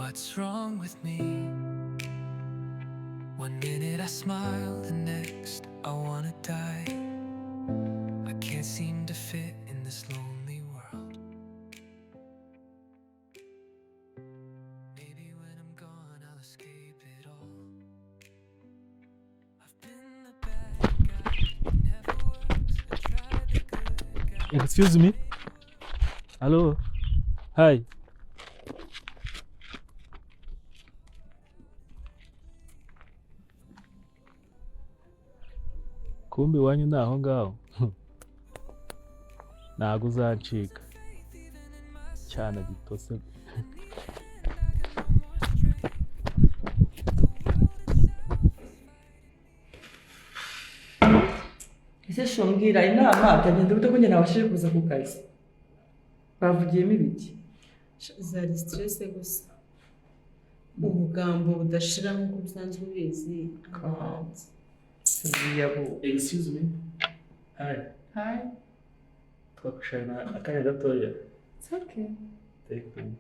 What's wrong with me? One minute I smile, the next I wanna die. I can't seem to fit in this lonely world. Maybe when I'm gone I'll escape it all. I've been the bad guy, it never works. I tried the good guy. Excuse me. Hello. Hi. Kumbe wanyu naho ngaho. Ntago uzancika. Cyane gitose. Ese shombwira inama byagenda gute ko njye nabashije kuza ku kazi? Bavugiyemo ibiki? Zari stress gusa. Ubugambo budashira nk'uko bisanzwe ubizi. Yabo. Excuse me. Hi. Hi. Twakushana akanya gatoya. It's okay. Take them.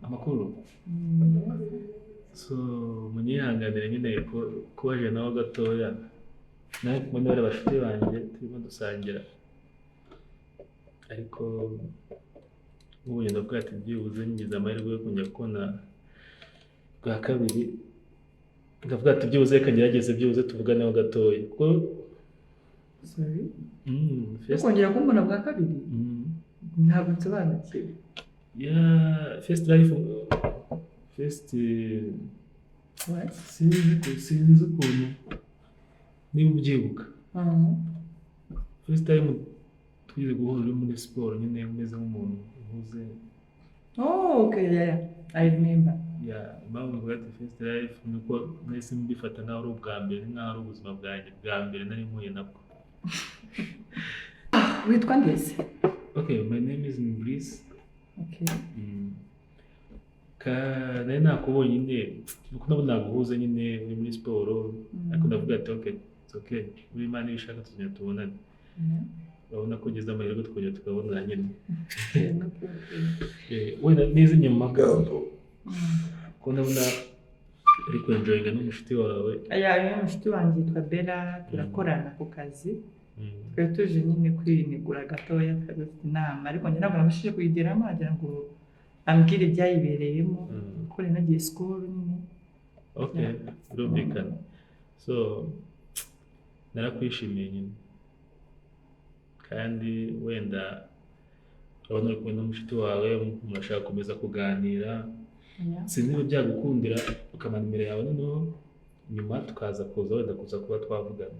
Amakuru. So munyihanganire nyine ko waje nawe gatoya. Nawe kumwe bari bafite banjye turimo dusangira. Ariko ubu nyine bwati byibuze ngize amahirwe yo kujya kubona bwa kabiri. Ndavuga ati byibuze kagerageze byibuze tuvuganeho gatoya. Ko Sorry. First Kongera kumbona bwa kabiri? Ntabwo nsobanukiwe. Yeah, first life first What? sinzi ukuntu niba ubyibuka. First time twize guhura uri muri siporo nyine umeze nk'umuntu uhuze. Oh, okay, yeah. I remember. Yeah, impamvu mvuga ati first life nuko nahise mbifata nkaho ari ubwa mbere, nkaho ari ubuzima bwanjye bwa mbere nari mpuye nabwo. Witwa ndese? Okay, my name is Brice. Okay. Nari nakubonye nyine nuko nabona naguhuze nyine uri muri siporo, ariko ndavuga ati okay, it's okay. Uri Imana ibishaka tuzajya tubonana. Urabona ko ugeze amahirwe tukongera tukabonana nyine. Wenda n'izi nyuma magambo ko ndabona ariko enjoyinga n'umushuti wawe. Aya umushuti wanjye yitwa Bella, turakorana ku kazi. Twari tuje nyine kwinigura gatoya twabifite inama, ariko njye ntabwo nabashije kuyigeramo agira ngo ambwire ibyayibereyemo ko rero nagiye school nyine. Okay, birumvikana. So narakwishimiye nyine. Kandi wenda urabona uri kumwe n'umushuti wawe murashaka gukomeza kuganira. Sinzi niba byagukundira ukamana imbere yawe noneho nyuma tukaza kuza wenda kuza kuba twavugana.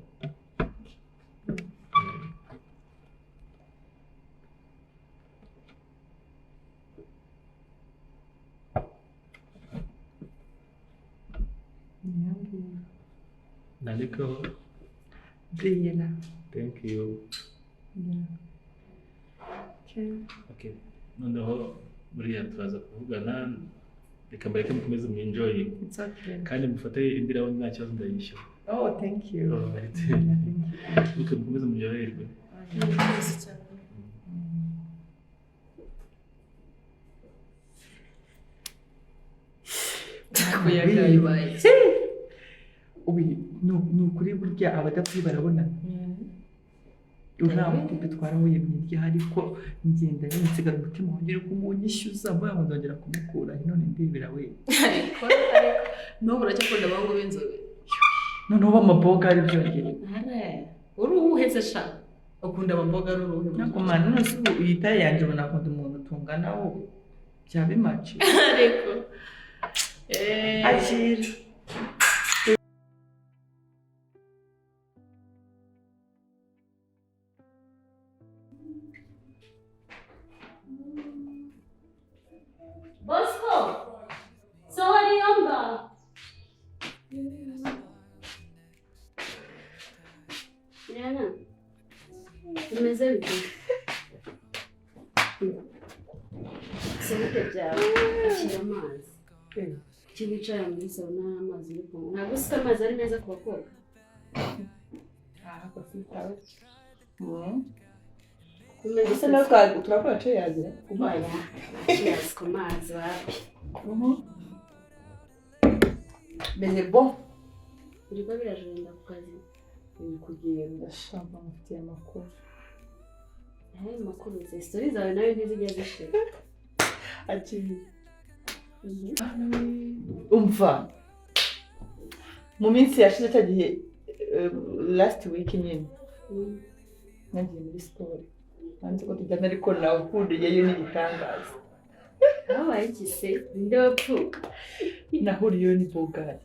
Nandikaho. Bella. Thank you. Yeah. Okay. Noneho buriya turaza kuvugana, reka mbareke mukomeze mu enjoying. It's okay. Kandi mufate indira nta kibazo ndayishyura. Oh, thank you. Alright. Thank you. Okay, mukomeze mu ryoherwe. Ubu ni ukuri burya abadapfuye barabona. Uriya mutipe twarahuye mu irya ariko ngenda nsigara umutima wongera kumunyishyuza mbona ngo nzongera kumukura none ndebera we. Ariko n'ubu uracyakunda abangu b'inzobe. Noneho b'amaboga ari byongere. Uri uwuheze sha. Ukunda amaboga ari uruhe? Nakumana none se ubu uyitaye yanjye ubona akunda umuntu tungana wowe. Byabe maci. Ariko akira. Bosco, sorry yomba. Yana, umeze bite? Sinite byawe, akira amazi. Kibicara muri sauna amazi uri kunywa. Ntabwo usika amazi ari meza ku bakobwa. ese nawe turakora cheers ku mazi. Cheers ku mazi wapi. Mais bon. Uriko birajenda ku kazi. Iri kugenda shamba mufitiye amakuru. Makuru ze story zawe nawe ntizijya zishira. Ati umva mu minsi yashize cyagiye last week nyine nagiye muri sport nanze ko tujyana ariko nawe ukuriyeyo n'igitangaza Habaye iki se ndopfu nahuriyeyo ni Bogari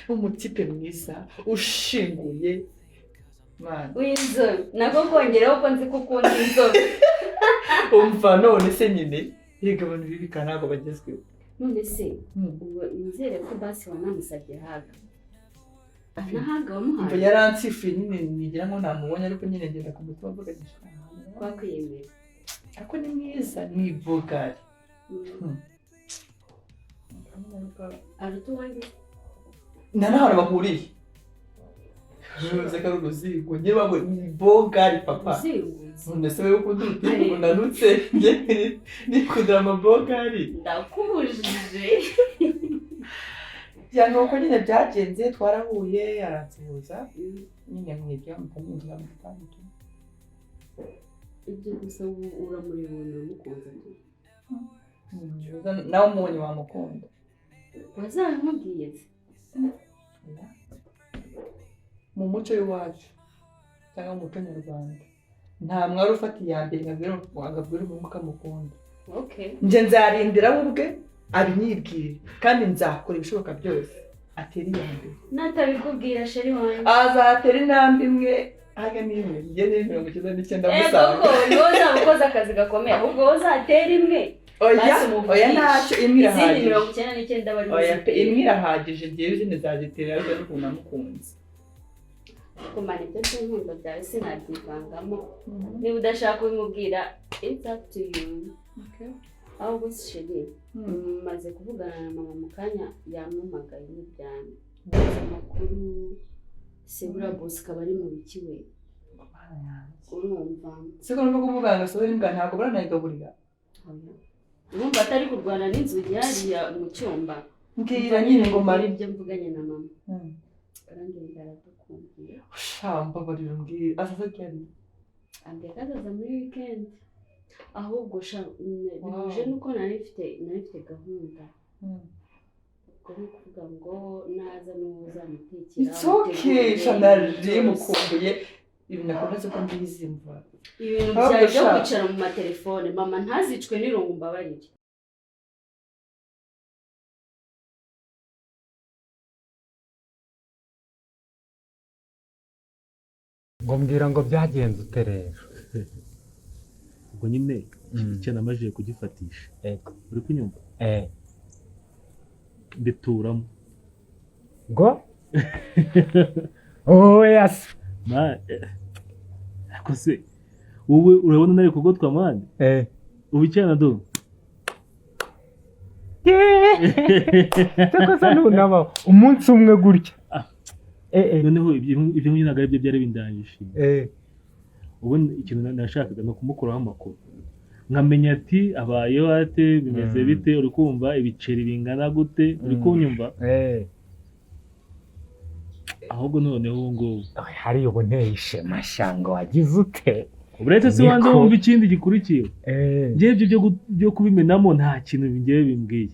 umutipe mwiza ushinguye man w'inzobe nako kongeraho ko nzi ko ukunda inzobe umva none se nyine yiga abantu bibi kanago bagezweho none se ubwo nizere ko basi wanamusabye haga nahaga wamuhaye yaransifuye nyine nigira ngo namubonye ariko nyine ngenda ku mutima mvuga gishaka kwakwiyemera ariko ni mwiza ni Bogari arutuwange nanahora bahuriye Jose karuzi kunye babo ni Bogari papa none se wewe ukunda urutimbo nanutse ni kudama Bogari ndakubujije ya nuko nyine byagenze twarahuye aransuhuza nyine mwebwe mukamwinjira mu gipangu ibyo gusa uramuribona mukunze nawe umunyu wamukunda wazabimubwiye mu muco w'iwacu cyangwa mu muco nyarwanda nta mwari ufata iya mbere ngabwira umuntu ukamukunda nje nzarindira we ubwe abinyibwire kandi nzakora ibishoboka byose atera iya mbere natabikubwira sheri wanjye azatera intambwe imwe haga n'imwe njye ni 99 musanga koko niwe uzabukoze akazi gakomeye ahubwo uzatera imwe oya ntacyo imwe irahagije izindi 99 bari oya imwe irahagije ngiye izindi zazitera ariko n'ukuntu namukunze kumara ibyo by'inkundo byawe sinabyivangamo niba udashaka kubimubwira it's up to you ahubwo sheri maze kuvugana na mama mu kanya yampamagaye n'ibyane amakuru sebura boss akaba ari mu biki we urumva siko no kuvuga ngo sobe imbwa ntabwo baranayigaburira urumva atari kurwana n'inzugi hariya mu cyumba mbwira nyine ngo mari ibyo mvuganye na mama arangenda aradukumbuye shamba bari mbwira asasa cyane andekaza muri weekend ahubwo bihuje nuko nari mfite gahunda kuri kuvuga ngo naza n'uzamutekera it's okay shanari mukumbuye ibintu nakoze ko mbizimva ibintu byaje byo kwicara mu matelefone mama ntazicwe n'irungu mbabarire ngo mbwira ngo byagenze uterera ubwo nyine icyo namajije kugifatisha uri kunyumva mbituramo ngo oh yes ako se wowe urabona nari kugotwa mande ubu icyana do tekoza nunaba umunsi umwe gutya noneho ibyo nyine ntabwo aribyo byari bindangije ubu ikintu nashakaga ni ukumukuraho amakuru nkamenya ati abayeho ate bimeze bite uri kumva ibiceri bingana gute uri kunyumva ahubwo noneho ubu ngubu hari uboneye ishema shanga wagize ute uretse se wanze wumva ikindi gikurikiye ngewe ibyo byo kubimenamo nta kintu ngewe bimbwiye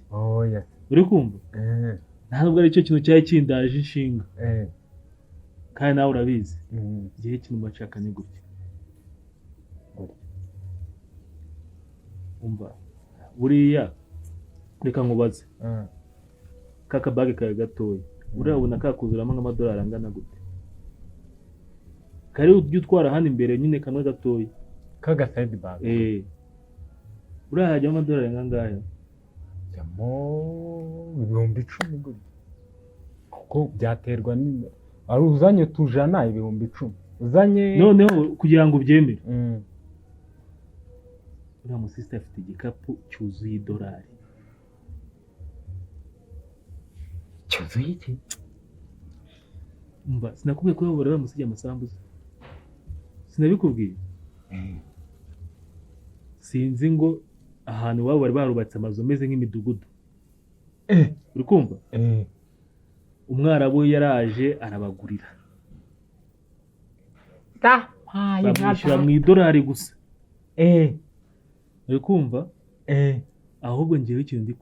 uri kumva ntabwo ari cyo kintu cyari kindaje inshinga kandi nawe urabizi igihe kintu bashaka ni gutya umva buriya reka nkubaze kakabage kawe gatoya urabona kakuzuramo nk'amadolari angana gute kari ujya utwara hano imbere nyine kamwe gatoya kaga side bag uriya hajyamo amadolari angahe jyamo 10,000 gutya kuko byaterwa ari uzanye tujana 10,000 uzanye noneho kugira ngo ubyemere uriya musista afite igikapu cyuzuye idolari cyuzuye iki umva sinakubwiye ko bari bamusigiye amasambuza sinabikubwiye sinzi ngo ahantu iwabo bari barubatse amazu ameze nk'imidugudu Eh. uri kumva Eh. umwarabu yaraje arabagurira bamwishyura mu idolari gusa uri kumva ahubwo ngewe ikintu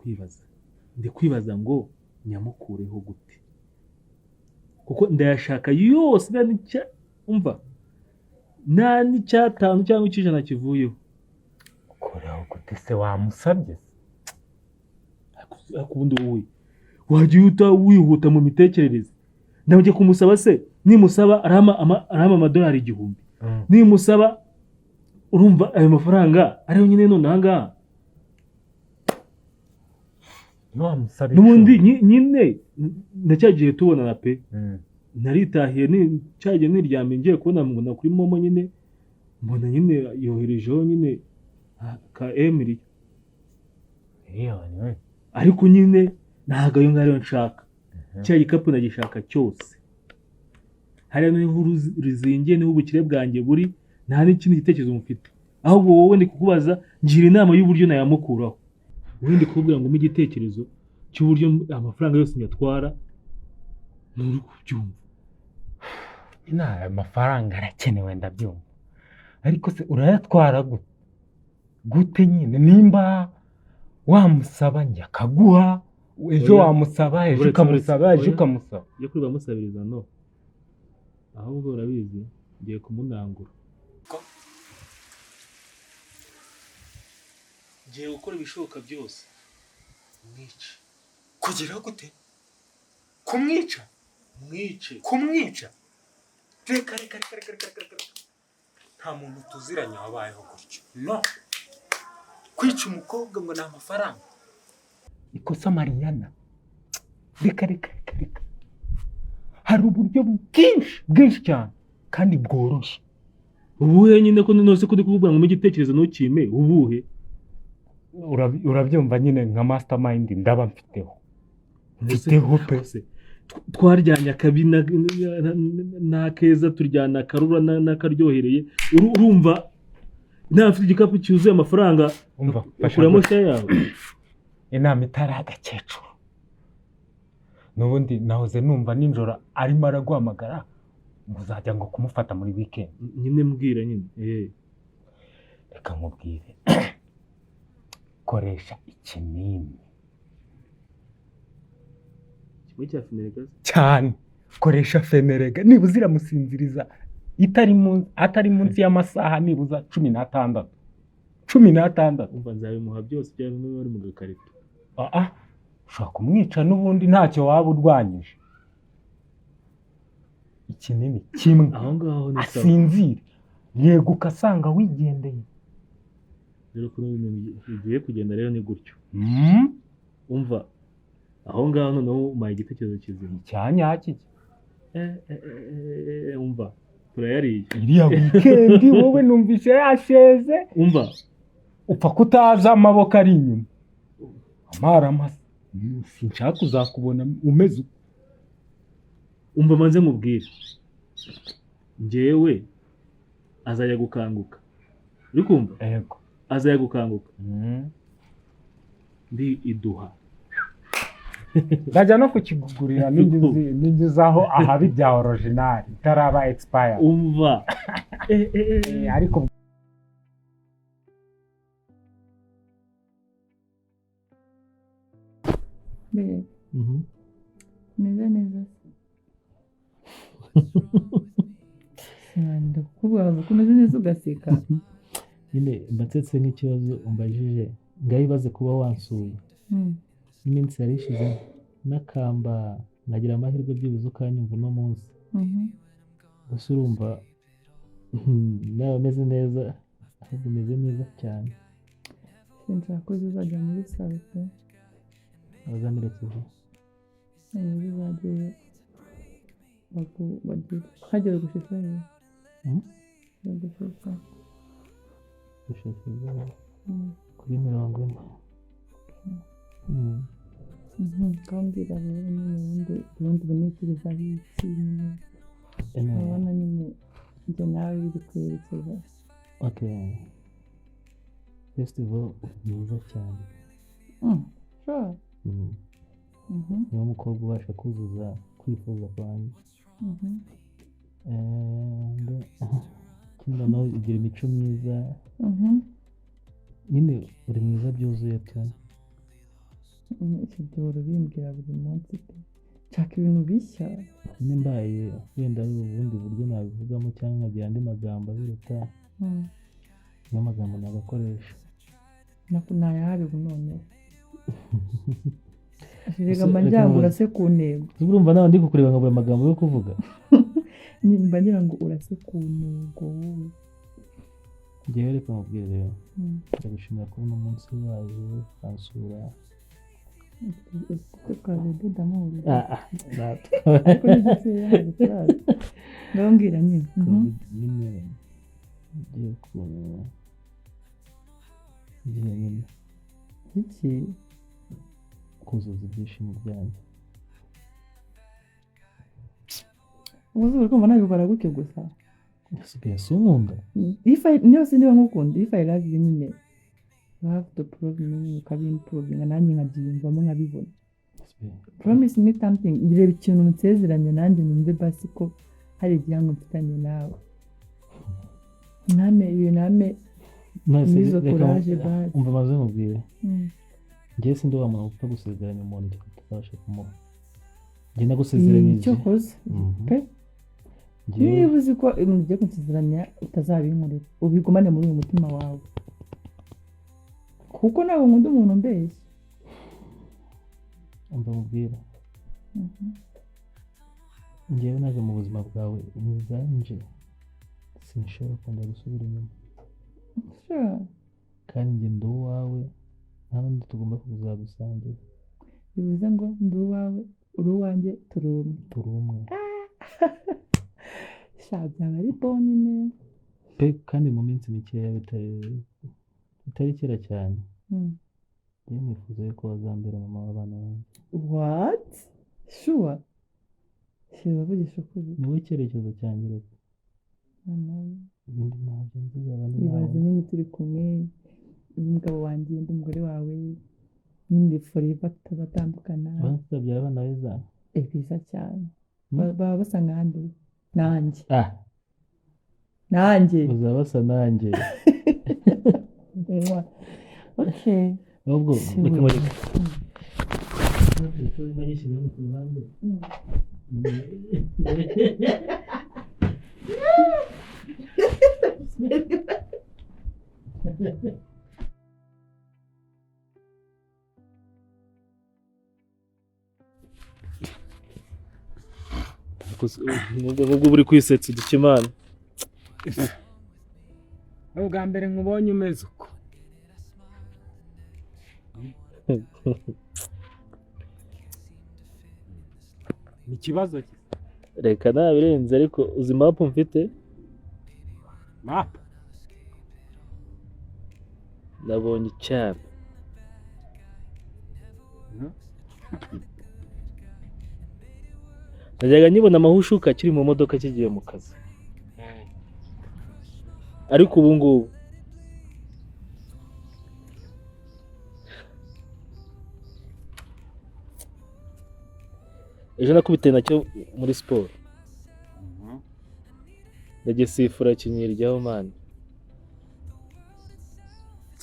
ndi kwibaza ngo nyamukureho gute kuko ndayashaka yose nta n'icyatanu cyangwa icy'ijana kivuyeho kureho gute se wamusabye ariko ubundi wowe wagiye wihuta mu mitekerereze nawe ujya kumusaba se nimusaba arama amadolari 1000 nimusaba urumva ayo mafaranga ariyo nyine none ahangaha n'ubundi nyine ndacyagiye tubonana pe naritahiye cyagiye niryamye ngiye kubona mbona kuri momo nyine mbona nyine yoherejeho nyine ka Emily ariko nyine ntabwo ayo ngayo nshaka cya gikapu nagishaka cyose hariya niho ruzingiye niho ubukire bwanjye buri nta n'ikindi gitekerezo mufite ahubwo wowe ndi kukubaza ngira inama y'uburyo nayamukuraho wowe ndi kubwira ngo umpe igitekerezo cy'uburyo amafaranga yose nyatwara nturi kubyumva aya mafaranga arakenewe ndabyumva ariko se urayatwara gute nyine nimba wamusaba njye akaguha ejo wamusaba ejo ukamusaba ejo ukamusaba yo kuri bamusabiriza no ahubwo urabizi ngiye kumunangura ngiye gukora ibishoboka byose mwice kugira gute kumwica mwice reka nta muntu tuziranye wabayeho gutyo no kwica umukobwa ngo ni amafaranga ikosa Mariana reka hari uburyo bwinshi cyane kandi bworoshye ubuhe nyine ko nose kuri kuvuga ngo igitekerezo ntukime ubuhe urabyumva nyine nka mastermind ndaba mfiteho pe twaryanya akabi n'akeza turyana akarura n'akaryohereye urumva nta mfite igikapu cyuzuye amafaranga ukuramo shya yawe inama itari agakecuru n'ubundi nahoze numva nijoro arimo araguhamagara ngo uzajya ngo kumufata muri weekend nyine mbwira nyine reka nkubwire koresha ikinini cya fenerega cyane koresha fenerega niba uziramusinziriza atari munsi y'amasaha nibuza 16 umva nzabimuha byose byari n'uri mu gakarito ushobora kumwica n'ubundi ntacyo waba urwanyije ikinini kimwe aho ngaho ni asinzire yego ukasanga wigendeye rero kuri bigiye kugenda rero ni gutyo umva aho ngaho noneho umaye igitekerezo kizima cyanyakije umva turayariye iriya weekend wowe numvise yasheze umva upfa kutaza amaboko ari inyuma amaramasa sinshaka uzakubona umeze umva manze mubwire njyewe azajya gukanguka uri kumva yego azajya gukanguka ndi iduha ndajya no kukigugurira n'ingizaho ahabi bya original itaraba expire umva ariko meze neza ndakubwira ngo umeze neza ugaseka nyine mbatsetse nk'ikibazo umbajije ngayibaze kuba wansuye iminsi yari ishize n'akamba nkagira amahirwe byibuze ukanyumva uno munsi gusa urumva nawe ameze neza ahubwo umeze neza cyane sinshaka ko uzajya muri salo pe abazamerekeje bizagiye hagera gushika gushika kuri 40 kandi rero ubundi bunekiriza biki urabona nyine njye nawe biri kwerekeza Okay. Festival ni mwiza cyane. Sure. Niwo mukobwa ubasha kuzuza kwifuza kwanjye. Ikindi nawe ugira imico myiza. Nyine uri mwiza byuzuye tu. Icyo gihe ubimbwira buri munsi pe. Nshaka ibintu bishya. Nyine mbaye wenda ari ubundi buryo nabivugamo cyangwa nkagira andi magambo abiruta. Niyo magambo nagakoresha. Nayahabi ubu none. Rega manjyango urase ku ntego. Urumva nawe ndi kukureba nkabura amagambo yo kuvuga. Nimba ngira ngo urase ku ntego wowe. Ngewe reka mubwire rero. Ndagushimira kubona umunsi waje kansura. Tukabeduda muri. Ndabwira nyine. Nyine ngiye kubona. Nyine. Iki kuzuza ibyishimo byanjye. Ubuze ko mbona bikora gutyo gusa. Nasigaye sunkunda. Niyo niba nkukunda, if I love you nyine. You have to prove me, ukabimproving, nanjye nkabyiyumvamo nkabibona. Promise me something, ngireba ikintu nsezeranye nanjye numve basi ko hari igihango mfitanye nawe. Name nizo courage basi. Umva maze mubwire. Ngiye sindi wa muntu upfa gusezeranya umuntu tutabasha kumuha. Ngiye nagusezeranyije. Cyo koze. Pe. Niba uzi ko ugiye kunsezeranya utazabinkorera, ubigumane muri uyu mutima wawe. Kuko nawe nkunda umuntu mbese. Umva mubwira. Ngiye naje mu buzima bwawe nizanje. Sinshobora kongera gusubira inyuma. Sure. Kandi njye ndi uwawe nta n'undi tugomba kuzagusangira. Bivuze ngo ndi uwawe uri uwanjye turi umwe. Byaba ari bonine pe kandi mu minsi mikeya bitari kera cyane. Njye nifuza yuko wazambera mama w'abana banjye. What? Sure. Bavugisha ukuri. Niwe cyerekezo cyanjye reka. Ibindi ntabyo nzi abandi nawe. Ibaze nyine turi kumwe n'umugabo wanjye n'umugore wawe nyine forever tutabatandukana. Bazabyara abana beza. Biza cyane. Baba basa nkande. Nanjye. Uzaba basa nanjye. Okay. Ubwo reka muri. Imagine ku ruhande. Nubwo buri kwisetsa dukimana. Ubwa mbere nkubonye umeze uko. Ni ikibazo cye. Reka nabirenze ariko uzi map mfite? Map? Nabonye icyapa. Najyaga nyibona amahushuka kiri mu modoka kigiye mu kazi. Ariko ubu ngubu ejo nakubite nacyo muri siporo. Ndagisifura kinyiryaho mani.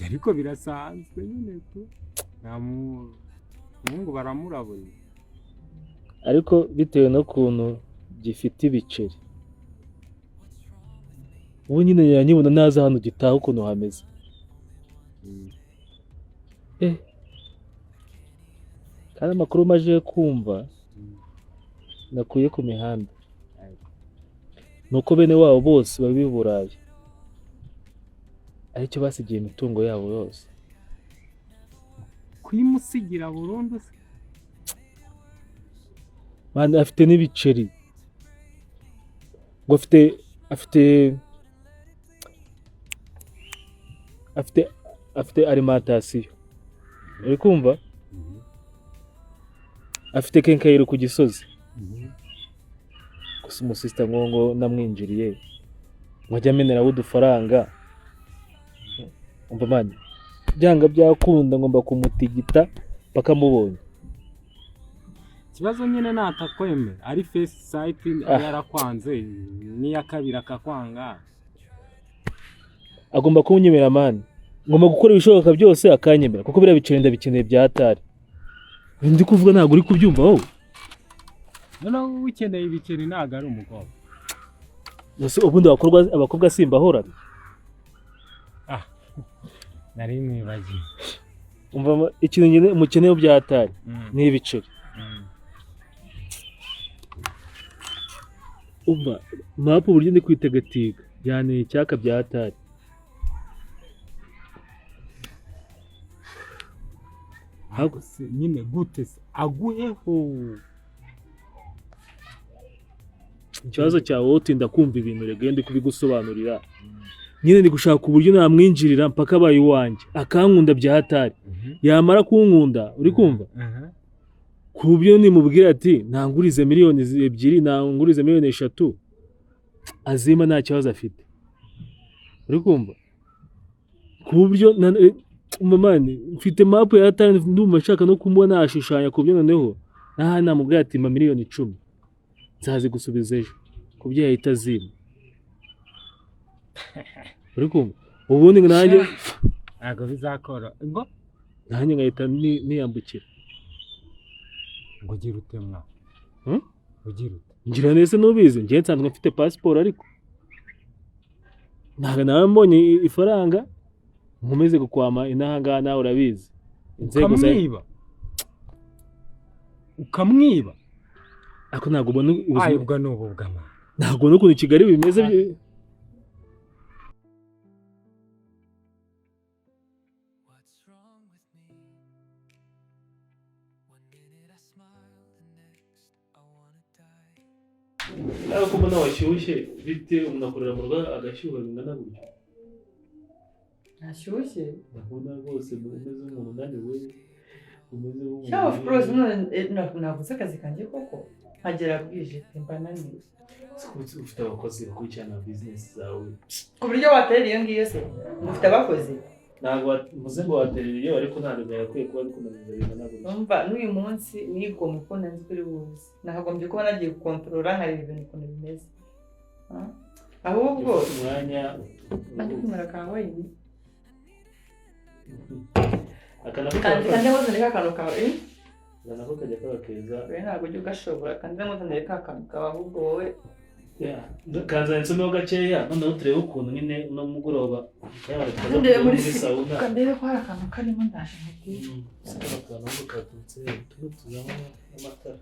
Ariko birasanzwe nyine tu. Mungu baramurabona. Ariko bitewe no kuntu gifite ibiceri. Ubu nyine yanyibona naza hano gitaha ukuntu hameze. Kandi amakuru maje kumva nakuye ku mihanda. Nuko bene wabo bose babi Burayi. Aricyo basigiye imitungo yabo yose. Kwimusigira burundu se. Mani afite n'ibiceri. Ngo afite alimentation. Uri kumva? Afite kenkayiro ku Gisozi. Gusa umusista ngo namwinjiriye. Mwajya amenera udufaranga umva mani byanga byakunda ngomba kumutigita bakamubonye. Ikibazo nyine natakwemera ari face site yarakwanze niya kabiri akakwanga. Agomba kunyemera mani. Ngomba gukora ibishoboka byose akanyemera kuko biriya biceri ndabikeneye bya hatari. Ndi kuvuga ntabwo uri kubyumva wowe. Noneho ukeneye ibiceri ntabwo ari umukobwa. Ese ubundi abakobwa simbahorana. Nari mwibagiye. Umva ikintu nyine umukeneye bya hatari ni ibiceri. Umva mapu uburyo ndi kwitegatiga byane icyaka bya hatari. Nyine gute se aguheho. Ikibazo cyawe wowe utinda kumva ibintu rege ndi kubigusobanurira. Nyine ndi gushaka uburyo namwinjirira mpaka abaye uwanjye akankunda bya hatari. Yamara kunkunda uri kumva ku buryo nimubwira ati ntangurize miliyoni 2 ntangurize miliyoni 3 azima nta kibazo afite uri kumva ku buryo mani mfite mapu ya hatari ndumva nshaka no kumubona ashushanya ku buryo noneho naha namubwira ati ma miliyoni 10 nzazi gusubiza ejo ku buryo yahita azima uri kumva ubundi nanjye ntabwo bizakora ngo nanjye ngahita niyambukira ngo ugira ute mwa ugira ute ngira nese nubizi ngiye nsanzwe mfite passport ariko ntabwo nawe mbonye ifaranga nkomeze gukwama inahanga nawe urabizi inzego za ukamwiba ako ntabwo ubona ubwo n'ubu bwama ntabwo no kuntu Kigali bimeze ariko mbona washyushye bite umuntu akorera mu rugo agashyuha bingana gutyo. Ashyushye ndabona rwose umeze nk'umuntu unaniwe umeze nk'umuntu. Yeah, of course navuze akazi kanjye koko nkagera bwije mba naniwe. Ufite abakozi bakurikirana business zawe ku buryo waterera iyo ngiyo se ufite abakozi ntabwo muze ngo waterera iyo ariko ntabwo yakwiye kuba ariko nabizabina nabwo umva n'uyu munsi nigomba ko nanzi kuri buze nakagombye kuba nagiye gukontorora nkareba ibintu ukuntu bimeze ahubwo umwanya ndi kumara ka wayini kandi wazanye ka kantu kawe nako kajya kaba keza ntabwo ujya ugashobora kandi wazanye ka kantu kawe ahubwo wowe kanzanye nsomeho gakeya noneho turebe ukuntu nyine uno mugoroba ndebe muri sauna kandebe ko hari akantu karimo ndaje nkubwire akantu katurutse tuba tuzamo amatara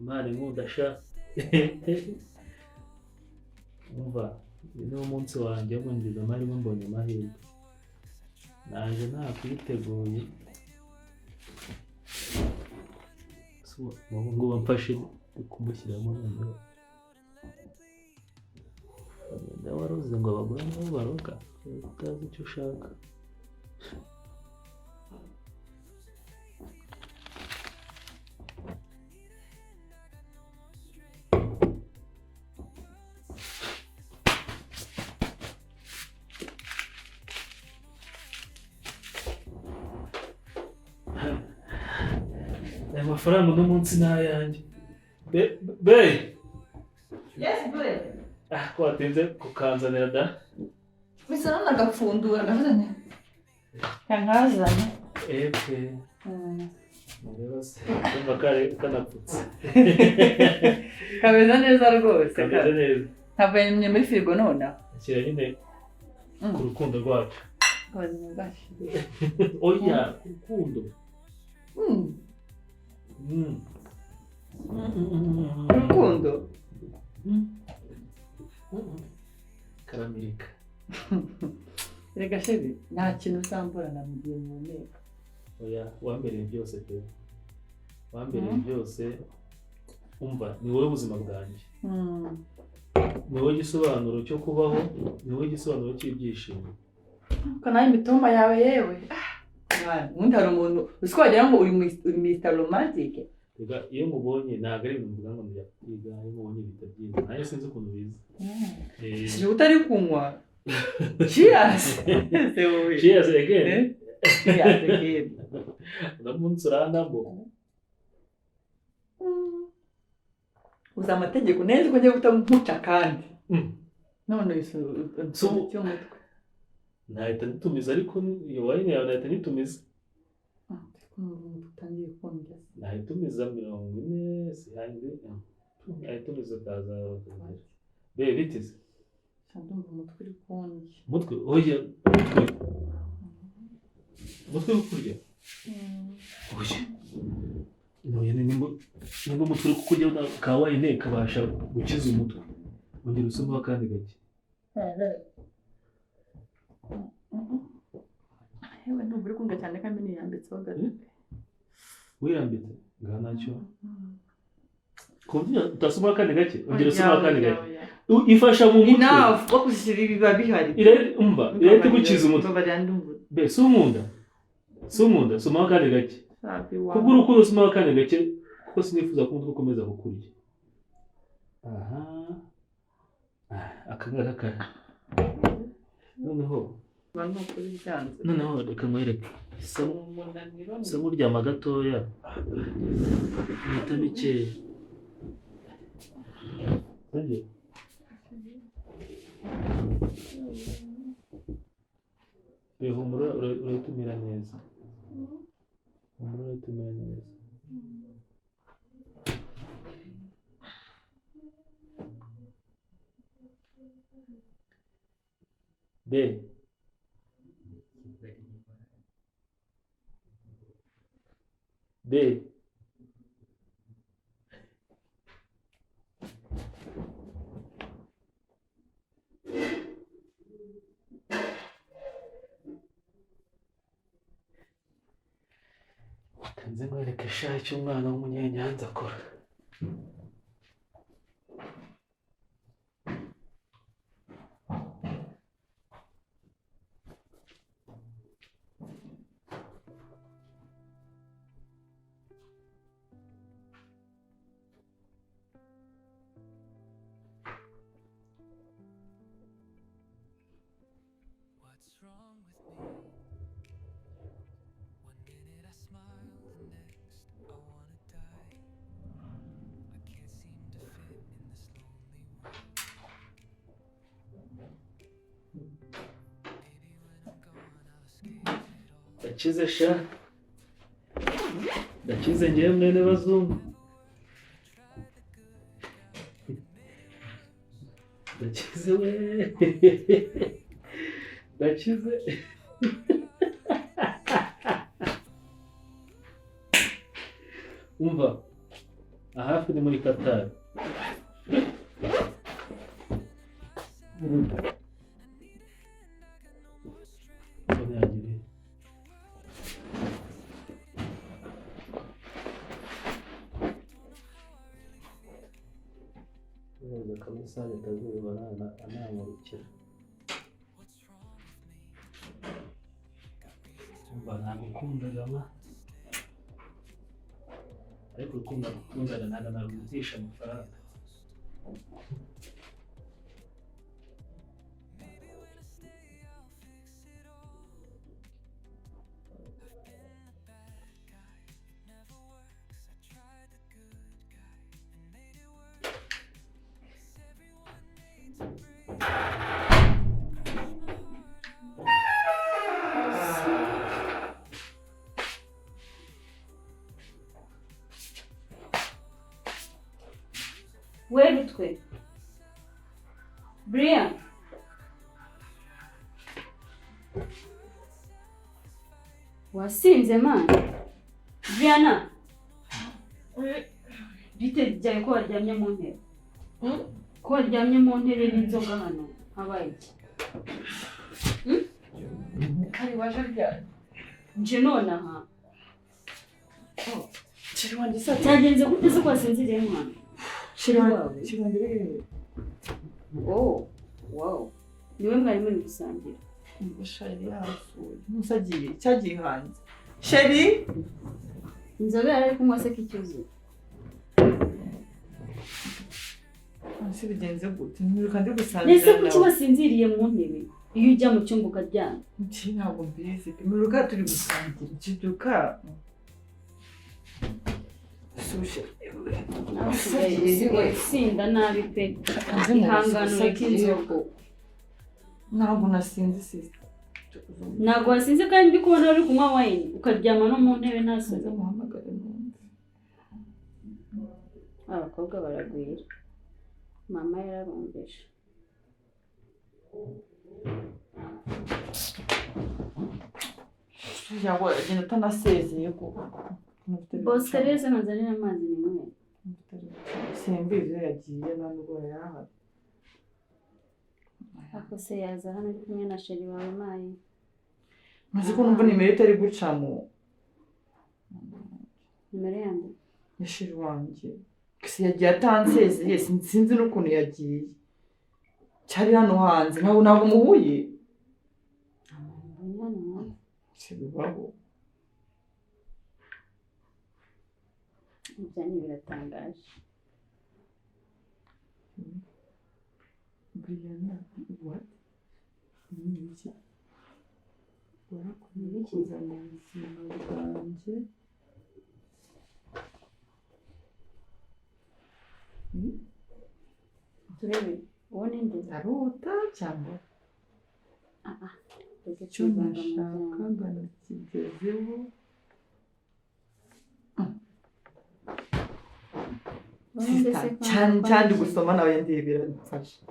imana inkundasha umva ni umunsi wanjye wo ngize amahirwe mbonye amahirwe naje nakwiteguye ngo bamfashe kumushyiramo noneho waruze ngo abagore nabo baroga utazi icyo ushaka amafaranga uno munsi ni ayanjye. Be! Yes, be! Ko watinze kukanzanira da? Bisa nagapfundura gafitanye. Kankazanye. Epfe. Mubose. Kumva kare kanapfutse. Kameze neza rwose. Kameze neza. Ntavuye muri firigo nona. Akira nyine ku rukundo rwacu. Oya, oya, urukundo. Urukundo karamirika rega shebi nta kintu uzamburana mu gihe mpumeka oya wambereye byose pe wambereye byose umva ni wowe ubuzima bwanjye ni wowe igisobanuro cyo kubaho ni wowe igisobanuro cy'ibyishimo kanaye imitoma yawe yewe ubundi hari umuntu uzi ko wagira ngo uri Mr. Romantic iyo mubonye ntabwo ari ibintu mvuga ngo njya kwiga, iyo mubonye bita byiza nanjye sinzi ukuntu biza. Si utari kunywa. Cheers. Cheers again. Cheers again. Umunsi uranamo. Uzi amategeko neza ko ngiye gutamuca kandi. None cy'umutwe. Nahita nitumiza ariko iyo wine yawe nahita nitumiza. Utangiye kongera. Nahitumiza 40 sihanze. Nahitumiza kaza. Be bitize. Ndumva umutwe uri konje. Mutwe oya. Mutwe ukurya. Oya. Noye nimba umutwe uri kukurya ka wine kabasha gukiza umutwe. Ongera usoma kandi gake. Hewe ndumva uri kunga cyane kandi niyambitseho gato. Wirambitse nganacyo. Kumbya utasoma kandi gake. Ongera usoma kandi gake. Ifasha mu mutwe. Enough bakuzira ibiba bihari. Irete gukiza umutwe. Be sumunda. Soma kandi gake. Kugura uko usoma kandi gake kuko sinifuza ko umutwe ukomeza kukurya. Aha. Akangaka. Noneho reka nkwereke isa nk'uryama gatoya iminota mikeya. Humura uratumira neza. Be nze nkwereke sha icyo umwana w'umunyenyanza akora. Ndakize sha. Ndakize ngiye mwene bazungu. Ndakize we. Ndakize. Umva. Hafi ni muri Qatar. Kamusanya tazuba anamurikira. Umva nagukunda gama. Ariko ukunda gukundana nana narutisha amafaranga. Werutwe. Brian. Wasinze man. Brianna. Bite byaye ko waryamye mu ntebe. Ko waryamye mu ntebe n'inzoga hano. Habaye iki? Kari waje ryari? Nje nonaha. Chiri wanjye sa Cyagenze gute se kwasinziriye mwana? Chiri wanjye. Oh, wow. Niwe mwari muri gusangira. Sheri yasuye. Musagiye cyagiye hanze. Sheri? Inzoga yari kunywa se kicyuzuye. Ese bigenze gute ntiruka ndi gusangira Nese kuki wasinziriye mu ntebe iyo ujya mu cyumba ukaryama iki ntabwo mbizi ntiruka turi gusangira kiduka sushe sinda nabi pe ihangano reka inzoga ntabwo nasinze sister ntabwo wasinze kandi ndi kubona uri kunywa wine ukaryama no mu ntebe nta soza muhamagare numve abakobwa baragwira mama yararumbeje yawe agenda atanasezeye ko Bosco reze nkanzanira amazi ni mwe simbizi yagiye nubwo yarahari ako se yaza hano ari kumwe na sheri wawe mayi maze ko numva nimero itari gucamo nimero yanjye ya sheri wanjye kasi yagiye atansezeye sinzi n'ukuntu yagiye cyari hano hanze ntabwo muhuye bibaho ibyo ni biratangaje Brianna what niki warakuza mu buzima bwanjye turebe uwo ni nde ndarota cyangwa icyo nashaka nganakigezeho cyane gusoma nawe ndiye biramfasha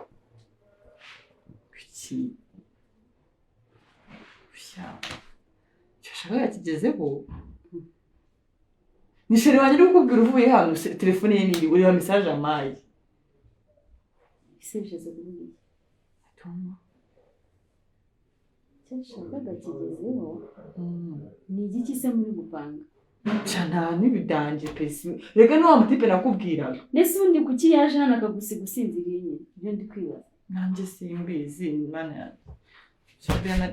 kuki cyashaka yakigezeho ni sheri wanjye uri kukubwira uvuye hano telefone ye niri ureba message amaye ese bisheze kuvuga tuma cyashakaga kigezeho ni igiki se muri gupanga cyane n'ibidanje pesi rega no amutipe nakubwiraga nese undi kuki yaje hano akagusiga usinziriye nyine ibyo ndi kwibaza nanjye simbizi mana cyabana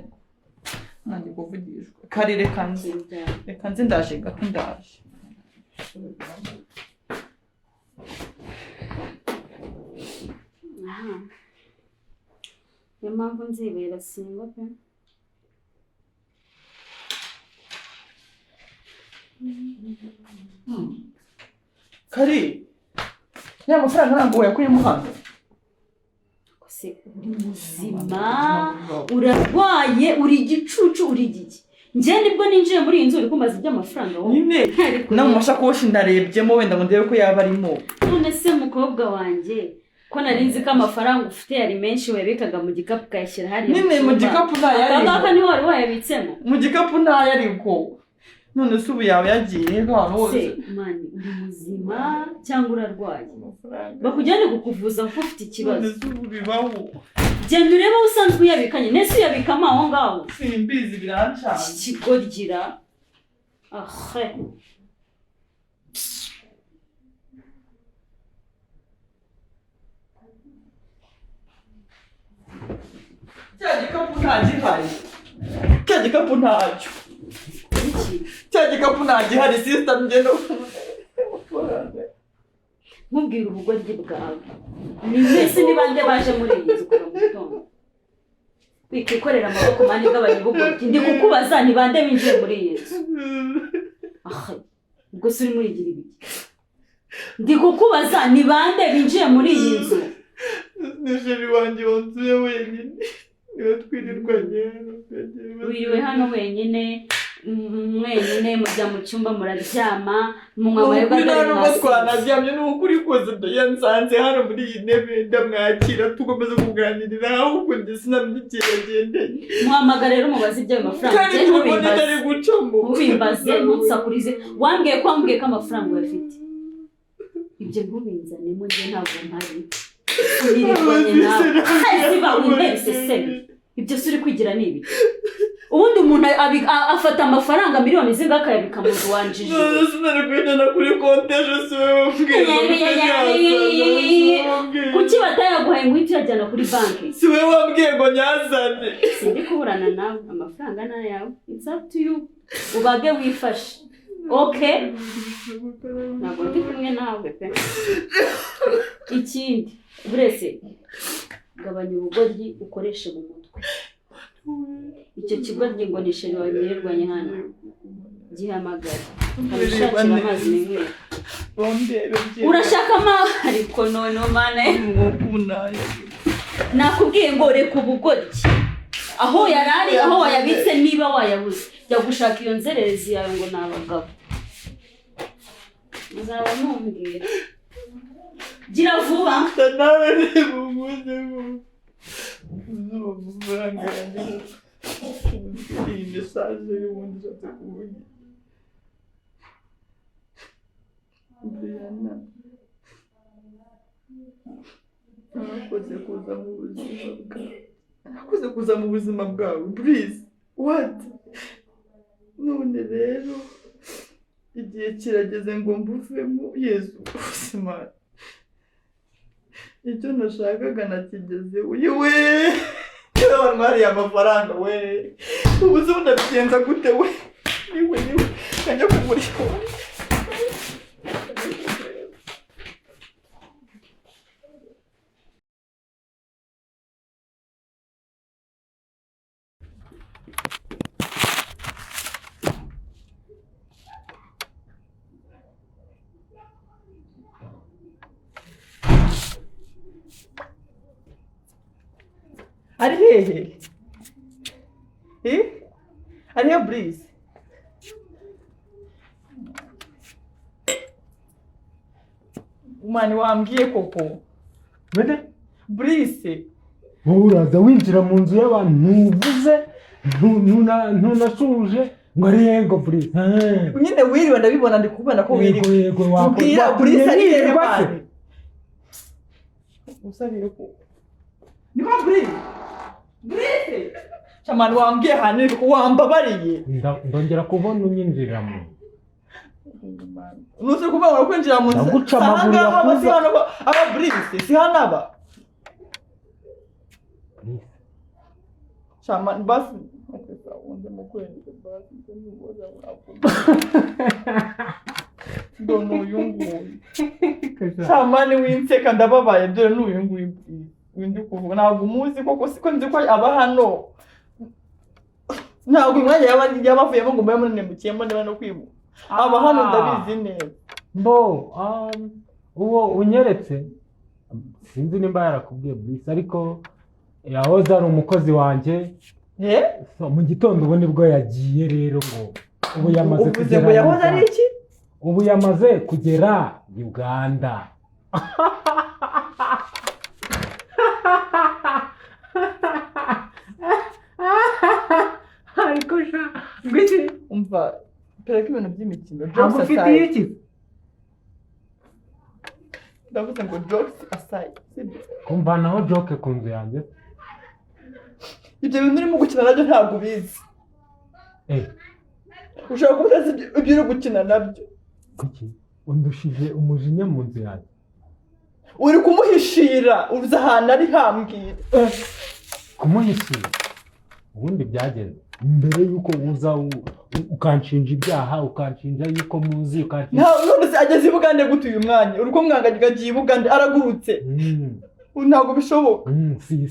nanjye kuvugishwa kari reka nze ndaje gato ndaje aha niyo mpamvu nzibera singwa pe kari ya mafaranga ntabwo yakuyemo hano se uri muzima urarwaye uri igicucu uri igiki njye nibwo ninjiye muri iyi nzu uri kumaza iby'amafaranga wowe nyine no mu mashakoshi ndarebyemo wenda ngo ndebe ko yaba arimo none se mukobwa wanjye ko nari nzi ko amafaranga ufite yari menshi wabikaga mu gikapu ukayashyira hariya nyine mu gikapu ntayariko aka niho wari wayabitsemo mu gikapu ntayariko none se ubu yawe yagiye ahantu hose mani uri muzima cyangwa urarwaye bakujyane kukuvuza kuko ufite ikibazo none se ubu bibaho genda urebe aho usanzwe uyabikanye nese uyabikamo aho ngaho simbizi birancana ikigoryira ahe cya gikapu ntagihari cya gikapu ntacyo iki cya gikapu ntagihari sisita mugenda nkubwira ubugoryi bwawe ni mwese ni bande baje muri iyi nzu kuva mu gitondo wikikorera amaboko mani gabanya ubugoryi ndi kukubaza ni bande binjiye muri iyi nzu aha ubwo se uri muri gira ibiki ndi kukubaza ni bande binjiye muri iyi nzu ni sheri wanjye wanzuye wenyine niba twirirwanye wiriwe hano wenyine mwenyine mujya mu cyumba muraryama munywa amayoga atari hasi twanaryamye ni ukuri kose yansanze hano muri iyi ntebe ndamwakira tukomeza kuganirira ahubwo njye sinamenye igihe yagendeye muhamagara rero umubaze iby'ayo mafaranga kandi tubone itari gucamo ntubimbaze ntusakurize wambwiye ko amafaranga uyafite ibyo ntubinzanemo njye ntabwo mpari unirirwanye nawe hasi bawe intebiseseme ibyo si uri kwigira ni ibi ubundi umuntu afata amafaranga miliyoni zingahe akayabika mu nzu wanjije sinari kujyana kuri konti ejo si wowe wambwiye kuki batayaguhaye ngo uhite uyajyana kuri banki si wowe wambwiye ngo nyazane sindi kuburana nawe amafaranga ni ayawe it's up to you ubage wifashe okay ntabwo ndi kumwe nawe pe. Ikindi burese gabanya ubugoryi ukoreshe mu mutwe. Icyo kigoryi ngo ni sheri wanyirirwanye hano gihamagara abishakira amazi n'inywera. Urashaka amazi ariko none mane nakubwiye ngo reka ubugoryi aho yarari aho wayabitse niba wayabuze jya gushaka iyo nzererezi yawe ngo nabagabo uzaba mumbwira gira vuba nawe ni bumuze uzuvuga iyi message y'ubundi zatse kuvuga Brianna nakoze kuza mu buzima bwawe please what none rero igihe kirageze ngo mbuvemo Yesu ubuzima icyo nashakaga nakigeze we yewe mwari amafaranga we ubuzima ndabigenza gute we niwe kajya kumurika Ari hehe? Ari ya Breeze? Umani wambwiye koko. Bene? Breeze. Wowe uraza winjira mu nzu y'abantu ntuvuze ntunashuje ngo ari yego Breeze. Nyine wiriwe ndabibona ndi kubona ko wiriwe. Yego wakubwira Breeze ari hehe bane? Usabire ko. Ni ba Breeze? Breeze. Chamani wambwiye hano ko wambabariye. Ndongera kubona unyinjira mu. Nuze kuvuga kwinjira mu nzu. Ndaguca amaguru yakuza. Aba Breeze si hano aba. Chamani basi okesa unde mukwende basi ndomuboza uravuga. Ndono yungu. Chamani winseka ndababaye dore n'uyungu windi kuvuga ntabwo umuzi koko siko nzi ko aba hano. Ntabwo umwanya yabavuyemo ngo mbe munene mukiyemo ndaba no kwibu. Aba hano ndabizi neza. Uwo unyeretse sinzi nimba yarakubwiye Breeze ariko yahoze ari umukozi wanjye. Mu gitondo ubu nibwo yagiye rero ngo ubu yamaze kugera. Uvuze ngo yahoze ari iki? Ubu yamaze kugera Uganda. Ariko ngwiki umva pereka ibintu by'imikino. Ntabwo ufite iki? Ndavuze ngo jokes aside. Kumvanaho joke ku nzu yanjye. Ibyo bintu urimo gukina nabyo ntabwo ubizi. Ushaka kubaza ibyo uri gukina nabyo. Kuki? Undushije umujinya mu nzu yanjye. Uri kumuhishira uzi ahantu ari hambwira. Kumuhishira? Ubundi byageze. Mbere yuko uza ukanshinja ibyaha ukanshinja yuko muzi ukanshinja. None se ageze ibugande gute uyu mwanya? Uri ko mwangagiye ibugande aragurutse. Ntabwo bishoboka.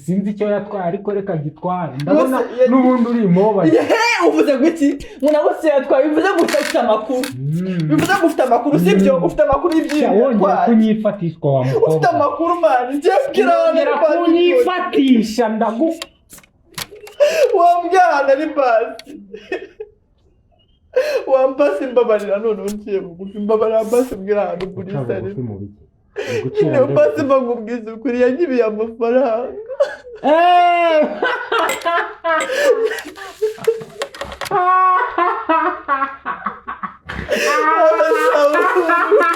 Sinzi icyo yatwara ariko reka gitware. Ndabona n'ubundi uri imoba. Uvuze gute? Muna wose yatwaye bivuze gufata amakuru. Bivuze gufata amakuru sibyo? Ufite amakuru y'ibyo. Wongera kunyifatishwa wa mukobwa. Ufite amakuru man. Wongera kunyifatisha ndagu. Wambwana ni basi. Wampasi mbabarira none unciye bugufi mbabarira basi mbwira ahantu Breeze ari. Niyo basi mbagubwiza ukuri yanyibiye amafaranga.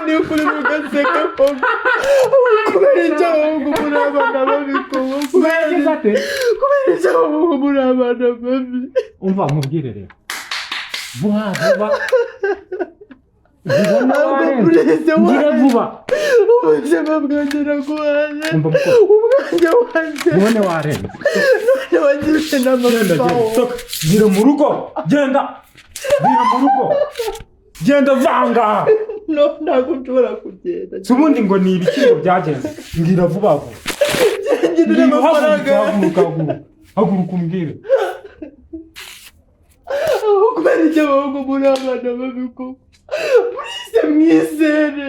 Ni ukuri mugaseka koko. Kubera icyo ahubwo muri abana babi koko. Kubera icyo ahubwo muri abana babi. Umva mubwire rero. Vuba vuba. Ngira vuba. Ubuzima bwongera kubaza. Umwanya wanjye. None warenze. None wagize n'amafaranga. Gira mu rugo. Genda. Gira mu rugo. Genda vanga. ntabwo nshobora kugenda. si ubundi ngo ni ibiciro byagenze mbwira vuba vuba ngira amafaranga haguruka umbwire aho kubera icyo abahungu muri abana babiko purize mwizere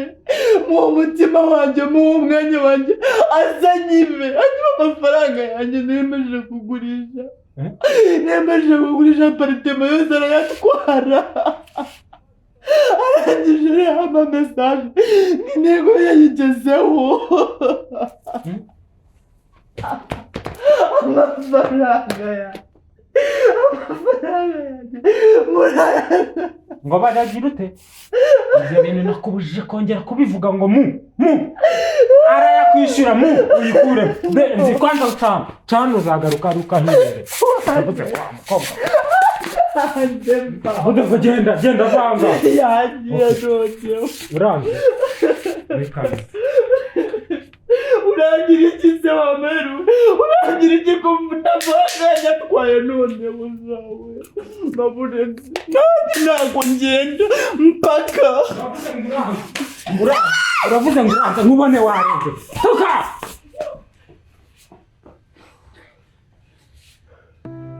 muwo mutima wanjye muwo umwanya wanjye azanyibe anyuma amafaranga yanjye nemeje kugurisha aparitema yose arayatwara arangije reba amamesaje n'intego yayigezeho amafaranga yanjye ngo baragira ute ibyo bintu nakubujije kongera kubivuga ngo mu arayakwishyura mu uyikure nzi kwanza cyane uzagaruka ukahibere ndavuze kwa mukobwa uvuze genda vanga yagiye noneho urangiye urangira iki se wameru urangira iki ko amafaranga yatwaye none muzawe naburenze ntabwo ngenda mpaka uravuze ngo uranze nkubone warenze tuka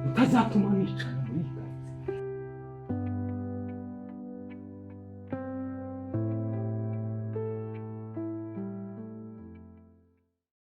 utazatuma nicara